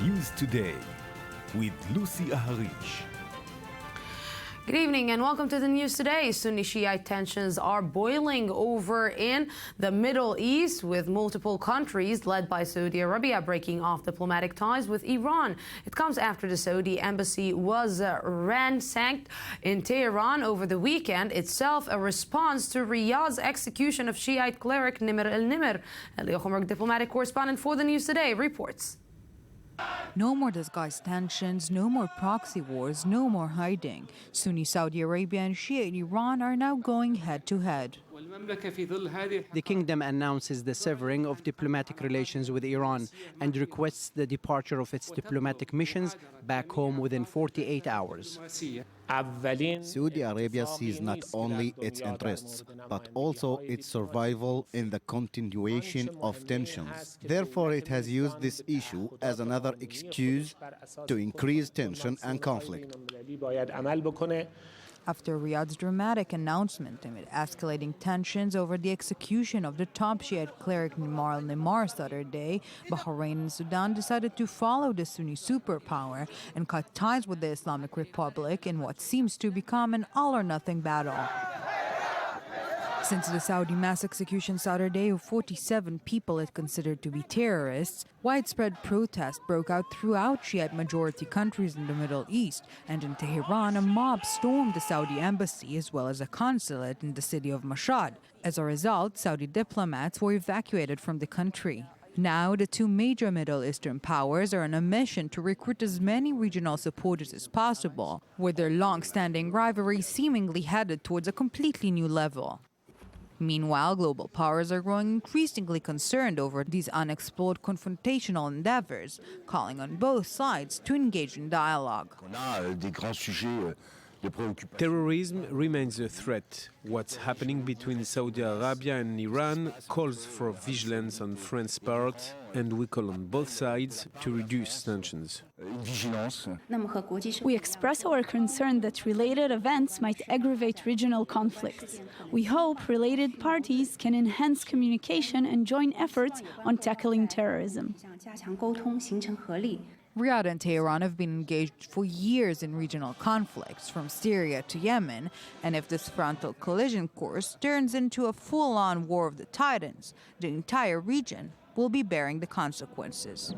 News Today with Lucy Aharish. Good evening and welcome to the news today. Sunni Shiite tensions are boiling over in the Middle East, with multiple countries led by Saudi Arabia breaking off diplomatic ties with Iran. It comes after the Saudi embassy was ransacked in Tehran over the weekend, itself a response to Riyadh's execution of Shiite cleric Nimr al-Nimr. Elio Khomrok, diplomatic correspondent for the news today, reports. No more disguised tensions, no more proxy wars, no more hiding. Sunni Saudi Arabia and Shia Iran are now going head to head. The kingdom announces the severing of diplomatic relations with Iran and requests the departure of its diplomatic missions back home within 48 hours. Saudi Arabia sees not only its interests, but also its survival in the continuation of tensions. Therefore, it has used this issue as another excuse to increase tension and conflict. After Riyadh's dramatic announcement amid escalating tensions over the execution of the top Shiite cleric Nimr al-Nimr Saturday, Bahrain and Sudan decided to follow the Sunni superpower and cut ties with the Islamic Republic in what seems to become an all-or-nothing battle. Since the Saudi mass execution Saturday of 47 people it considered to be terrorists, widespread protests broke out throughout Shiite-majority countries in the Middle East, and in Tehran a mob stormed the Saudi embassy as well as a consulate in the city of Mashhad. As a result, Saudi diplomats were evacuated from the country. Now, the two major Middle Eastern powers are on a mission to recruit as many regional supporters as possible, with their long-standing rivalry seemingly headed towards a completely new level. Meanwhile, global powers are growing increasingly concerned over these unexplored confrontational endeavors, calling on both sides to engage in dialogue. Terrorism remains a threat. What's happening between Saudi Arabia and Iran calls for vigilance on France's part, and we call on both sides to reduce tensions. We express our concern that related events might aggravate regional conflicts. We hope related parties can enhance communication and join efforts on tackling terrorism. Riyadh and Tehran have been engaged for years in regional conflicts, from Syria to Yemen, and if this frontal collision course turns into a full-on war of the titans, the entire region will be bearing the consequences.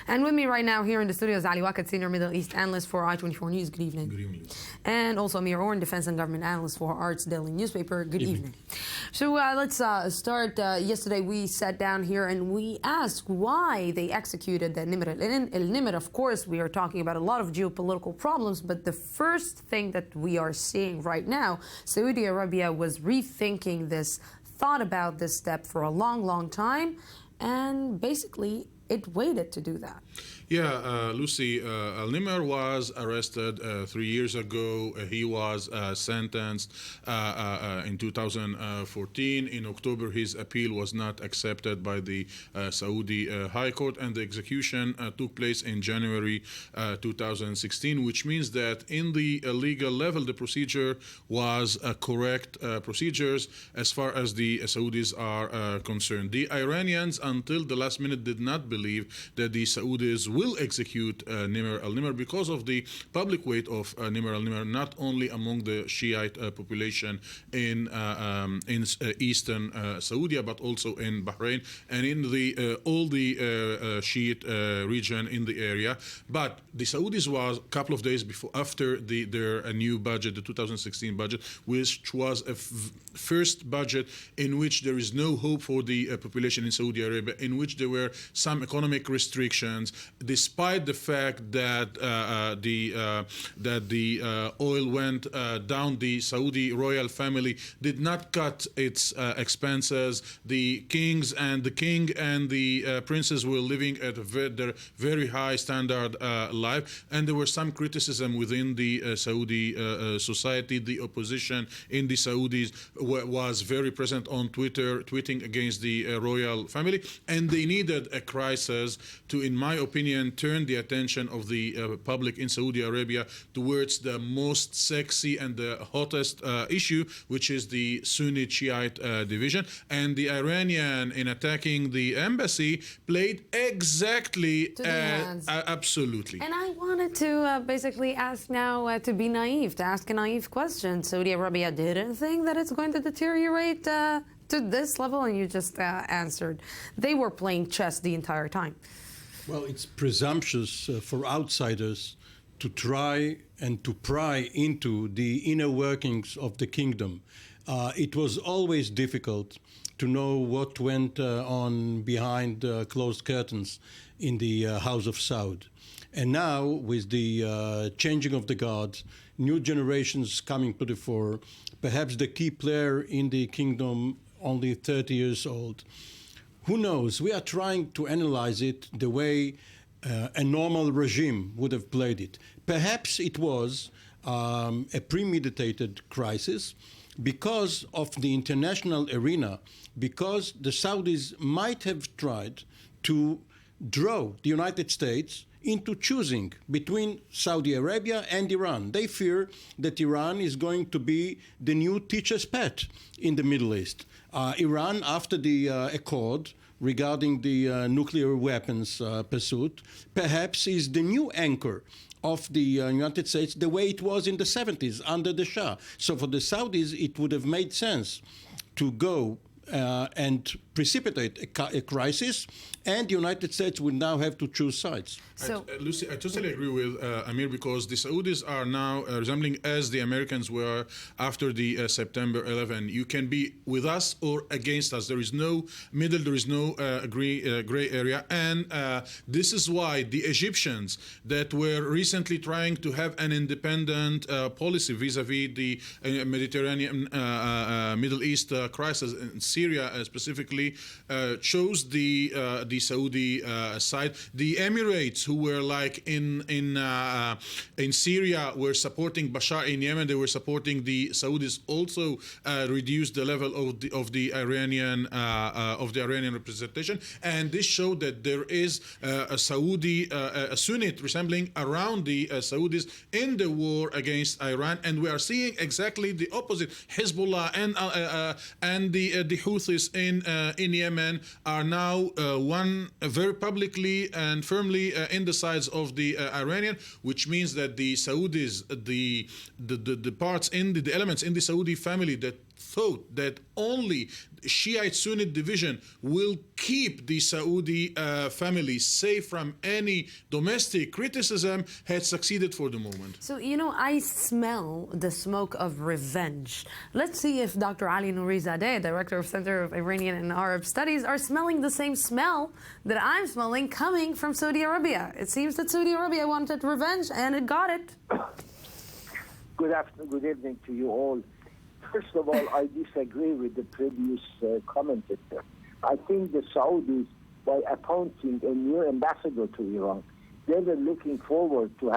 And with me right now here in the studio is Ali Wakad, Senior Middle East Analyst for I-24 News. Good evening. Good evening. And also Amir Orn, Defense and Government Analyst for Arts Daily Newspaper. Good evening. So let's start. Yesterday we sat down here and we asked why they executed the Nimr al-Nimr. Of course, we are talking about a lot of geopolitical problems, but the first thing that we are seeing right now, Saudi Arabia was rethinking this, thought about this step for a long, long time, and basically it waited to do that. Yeah, Lucy, al-Nimr was arrested 3 years ago. He was sentenced in 2014. In October, his appeal was not accepted by the Saudi High Court, and the execution took place in January 2016, which means that in the legal level, the procedure was correct procedures as far as the Saudis are concerned. The Iranians, until the last minute, did not believe that the Saudis will execute Nimr al-Nimr because of the public weight of Nimr al-Nimr, not only among the Shiite population in eastern Saudi, but also in Bahrain and in the all the Shiite region in the area. But the Saudis was a couple of days before, after their new budget, the 2016 budget, which was a first budget in which there is no hope for the population in Saudi Arabia, in which there were some economic restrictions, despite the fact that the oil went down. The Saudi royal family did not cut its expenses. The king and the princes were living at their very high standard life, and there was some criticism within the Saudi society. The opposition in the Saudis was very present on Twitter, tweeting against the royal family, and they needed a crisis to, in my opinion, turned the attention of the public in Saudi Arabia towards the most sexy and the hottest issue, which is the Sunni Shiite division. And the Iranian, in attacking the embassy, played exactly absolutely. And I wanted to basically ask now, to be naive, to ask a naive question. Saudi Arabia didn't think that it's going to deteriorate to this level, and you just answered. They were playing chess the entire time. Well, it's presumptuous for outsiders to try and to pry into the inner workings of the kingdom. It was always difficult to know what went on behind closed curtains in the House of Saud. And now, with the changing of the guards, new generations coming to the fore, perhaps the key player in the kingdom only 30 years old. Who knows? We are trying to analyze it the way a normal regime would have played it. Perhaps it was a premeditated crisis because of the international arena, because the Saudis might have tried to draw the United States into choosing between Saudi Arabia and Iran. They fear that Iran is going to be the new teacher's pet in the Middle East. Iran, after the accord regarding the nuclear weapons pursuit, perhaps is the new anchor of the United States, the way it was in the 70s under the Shah. So for the Saudis, it would have made sense to go and precipitate a crisis, and the United States would now have to choose sides. So, Lucy, I totally agree with Amir, because the Saudis are now resembling as the Americans were after the September 11. You can be with us or against us. There is no middle, there is no gray area. And this is why the Egyptians that were recently trying to have an independent policy vis-a-vis the Mediterranean Middle East crisis, in Syria specifically, chose the Saudi side. The Emirates, who were like in Syria, were supporting Bashar. In Yemen, they were supporting the Saudis. Also reduced the level of the Iranian representation, and this showed that there is a Saudi, a Sunnite resembling around the Saudis in the war against Iran, and we are seeing exactly the opposite. Hezbollah and the Houthis in Yemen are now one very publicly and firmly in the sides of the Iranian, which means that the Saudis, the parts in the elements in the Saudi family that thought that only Shiite Sunni division will keep the Saudi family safe from any domestic criticism had succeeded for the moment. So, you know, I smell the smoke of revenge. Let's see if Dr. Ali Nourizadeh, Director of Center of Iranian and Arab Studies, are smelling the same smell that I'm smelling coming from Saudi Arabia. It seems that Saudi Arabia wanted revenge, and it got it. Good afternoon, good evening to you all. First of all, I disagree with the previous commentator. I think the Saudis, by appointing a new ambassador to Iran, they were looking forward to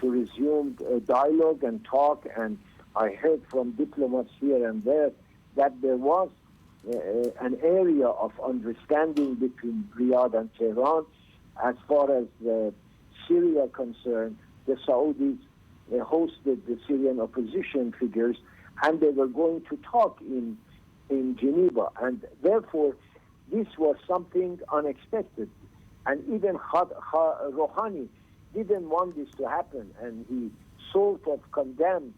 resume dialogue and talk. And I heard from diplomats here and there that there was an area of understanding between Riyadh and Tehran. As far as Syria concerned, the Saudis hosted the Syrian opposition figures, and they were going to talk in Geneva. And therefore, this was something unexpected. And even Rouhani didn't want this to happen, and he sort of condemned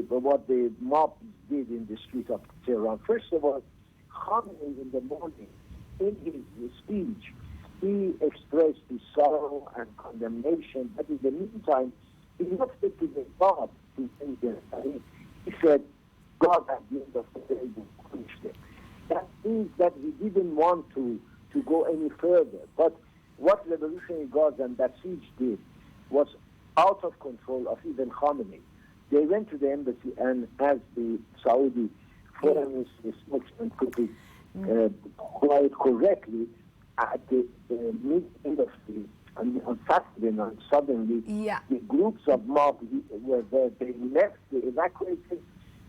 what the mob did in the street of Tehran. First of all, Khamenei in the morning, in his speech, he expressed his sorrow and condemnation, but in the meantime, he looked to the God to he said, God at the end of the day will punish them. That means that he didn't want to go any further. But what Revolutionary Guards and Basij did was out of control of even Khamenei. They went to the embassy, and as the Saudi foreign ministry spokesman put it quite correctly, at the mid-end of on Saturday night, suddenly the groups of mob were there. They left, they evacuated,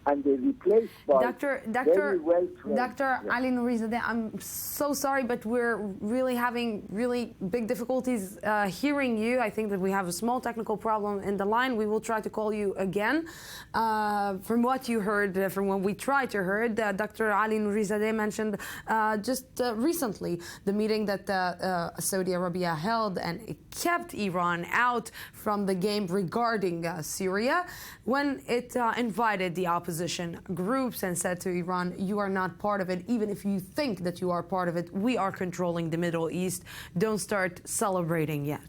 and they're replaced by very well-trained. Dr. Ali Nourizadeh, I'm so sorry, but we're really having really big difficulties hearing you. I think that we have a small technical problem in the line. We will try to call you again. From what you heard, from when we tried to heard, Dr. Ali Nourizadeh mentioned just recently the meeting that Saudi Arabia held, and it kept Iran out from the game regarding Syria when it invited the opposition groups and said to Iran, you are not part of it. Even if you think that you are part of it, we are controlling the Middle East. Don't start celebrating yet.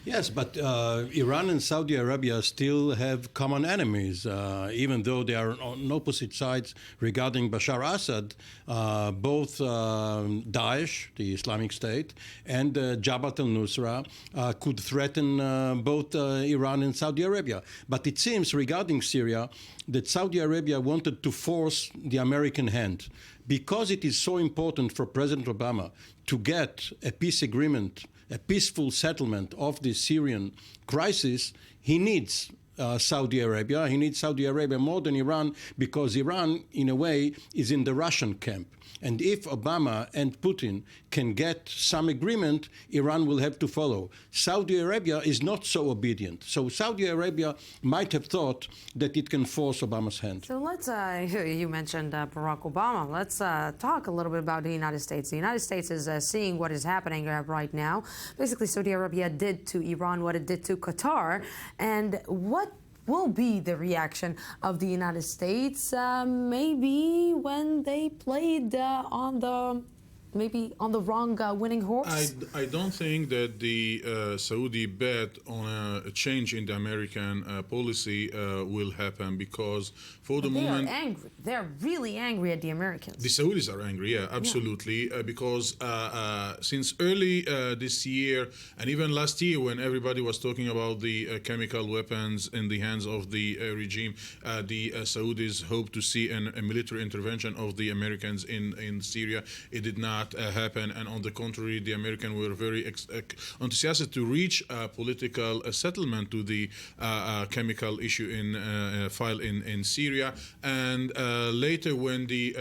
Yes, but Iran and Saudi Arabia still have common enemies, even though they are on opposite sides regarding Bashar Assad. Both Daesh, the Islamic State, and Jabhat al-Nusra could threaten both Iran and Saudi Arabia. But it seems regarding Syria that Saudi Arabia wanted to force the American hand. Because it is so important for President Obama to get a peace agreement, a peaceful settlement of the Syrian crisis, he needs Saudi Arabia. He needs Saudi Arabia more than Iran, because Iran, in a way, is in the Russian camp. And if Obama and Putin can get some agreement, Iran will have to follow. Saudi Arabia is not so obedient. So Saudi Arabia might have thought that it can force Obama's hand. So let's, you mentioned Barack Obama. Let's talk a little bit about the United States. The United States is seeing what is happening right now. Basically, Saudi Arabia did to Iran what it did to Qatar. And what will be the reaction of the United States maybe when they played on the wrong winning horse? I don't think that the Saudi bet on a change in the American policy will happen, because for the moment... They are angry. They're really angry at the Americans. The Saudis are angry, yeah, absolutely, because since early this year, and even last year when everybody was talking about the chemical weapons in the hands of the regime, the Saudis hoped to see a military intervention of the Americans in Syria. It did not happen, and on the contrary, the Americans were very enthusiastic to reach a political settlement to the chemical issue in Syria. And later, when the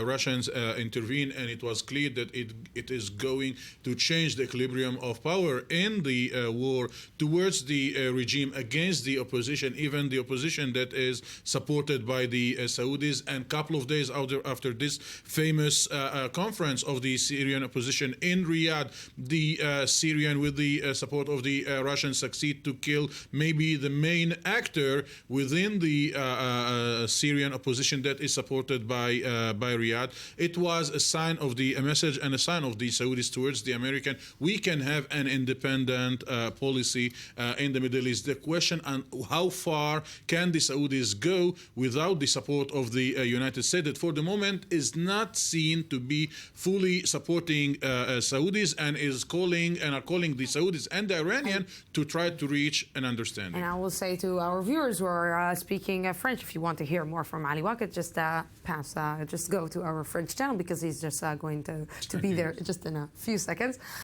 Russians intervened, and it was clear that it is going to change the equilibrium of power in the war towards the regime against the opposition, even the opposition that is supported by the Saudis. And a couple of days after this famous conference of the Syrian opposition in Riyadh, the Syrian, with the support of the Russians, succeed to kill maybe the main actor within the Syrian opposition that is supported by Riyadh. It was a message and a sign of the Saudis towards the American. We can have an independent policy in the Middle East. The question on how far can the Saudis go without the support of the United States, that for the moment is not seen to be fully supporting Saudis, and are calling the Saudis and the Iranian to try to reach an understanding. And I will say to our viewers who are speaking French, if you want to hear more from Ali Waqt, just go to our French channel, because he's just going to be there just in a few seconds.